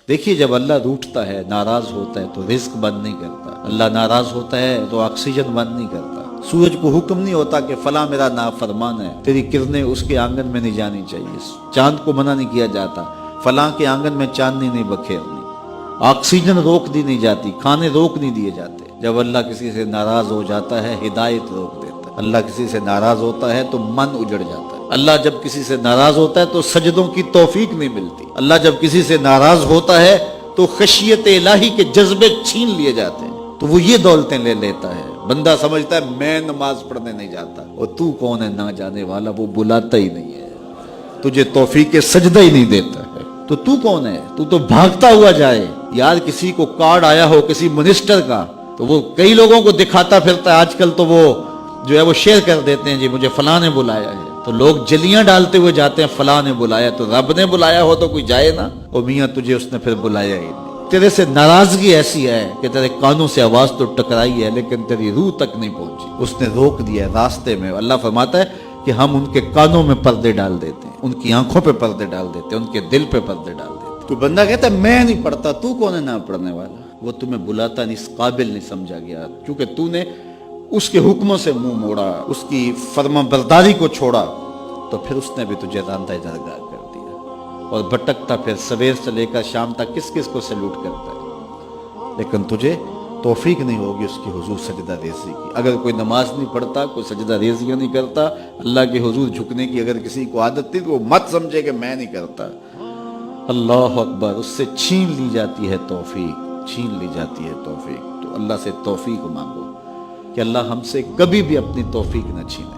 دیکھیے جب اللہ روٹھتا ہے، ناراض ہوتا ہے تو رزق بند نہیں کرتا، اللہ ناراض ہوتا ہے تو آکسیجن بند نہیں کرتا، سورج کو حکم نہیں ہوتا کہ فلاں میرا نافرمان ہے، تیری کرنیں اس کے آنگن میں نہیں جانی چاہیے، چاند کو منع نہیں کیا جاتا فلاں کے آنگن میں چاندنی نہیں بکھیرنی، آکسیجن روک دی نہیں جاتی، کھانے روک نہیں دیے جاتے۔ جب اللہ کسی سے ناراض ہو جاتا ہے ہدایت روک دیتا ہے، اللہ کسی سے ناراض ہوتا ہے تو من اجڑ جاتا ہے، اللہ جب کسی سے ناراض ہوتا ہے تو سجدوں کی توفیق نہیں ملتی، اللہ جب کسی سے ناراض ہوتا ہے تو خشیت الہی کے جذبے چھین لیے جاتے ہیں، تو وہ یہ دولتیں لے لیتا ہے۔ بندہ سمجھتا ہے میں نماز پڑھنے نہیں جاتا، اور تو کون ہے نہ جانے والا، وہ بلاتا ہی نہیں ہے، تجھے توفیق سجدہ ہی نہیں دیتا ہے، تو کون ہے؟ تو بھاگتا ہوا جائے۔ یار کسی کو کارڈ آیا ہو کسی منسٹر کا تو وہ کئی لوگوں کو دکھاتا پھرتا ہے، آج کل تو وہ جو ہے وہ شیئر کر دیتے ہیں، جی مجھے فلاں نے بلایا ہے، تو لوگ جلیاں ڈالتے ہوئے جاتے ہیں فلاں نے بلایا، تو رب نے بلایا ہو تو کوئی جائے نا، اور میاں تجھے اس نے پھر بلایا ہی نہیں۔ تیرے سے ناراضگی ایسی ہے کہ تیرے کانوں سے آواز تو ٹکرائی ہے لیکن تیری روح تک نہیں پہنچی، اس نے روک دیا ہے راستے میں۔ اللہ فرماتا ہے کہ ہم ان کے کانوں میں پردے ڈال دیتے ہیں، ان کی آنکھوں پہ پردے ڈال دیتے ہیں، ان کے دل پہ پردے ڈال دیتے ہیں۔ تو بندہ کہتا ہے میں نہیں پڑھتا، تو کون ہے نہ پڑھنے والا؟ وہ تمہیں بلاتا نہیں، اس قابل نہیں سمجھا گیا، کیونکہ تو نے اس کے حکموں سے منہ موڑا، اس کی فرما برداری کو چھوڑا، تو پھر اس نے بھی تجھے راندہ درگاہ کر دیا، اور بھٹکتا پھر سویر سے لے کر شام تک کس کس کو سلوٹ کرتا ہے، لیکن تجھے توفیق نہیں ہوگی اس کی حضور سجدہ ریزی کی۔ اگر کوئی نماز نہیں پڑھتا، کوئی سجدہ ریزیاں نہیں کرتا، اللہ کے حضور جھکنے کی اگر کسی کو عادت تھی تو وہ مت سمجھے کہ میں نہیں کرتا۔ اللہ اکبر، اس سے چھین لی جاتی ہے توفیق، چھین لی جاتی ہے توفیق۔ تو اللہ سے توفیق مانگو کہ اللہ ہم سے کبھی بھی اپنی توفیق نہ چھینے،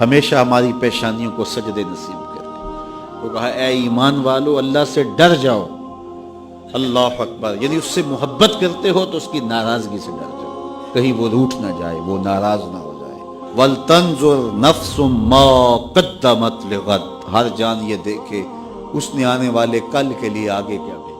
ہمیشہ ہماری پیشانیوں کو سجدے نصیب کرے۔ وہ کہا اے ایمان والو اللہ سے ڈر جاؤ، اللہ اکبر، یعنی اس سے محبت کرتے ہو تو اس کی ناراضگی سے ڈر جاؤ، کہیں وہ روٹھ نہ جائے، وہ ناراض نہ ہو جائے۔ وَلْتَنْظُرْ نَفْسٌ مَا قَدَّمَتْ لِغَدٍ، ہر جان یہ دیکھے اس نے آنے والے کل کے لیے آگے کیا بھیجا۔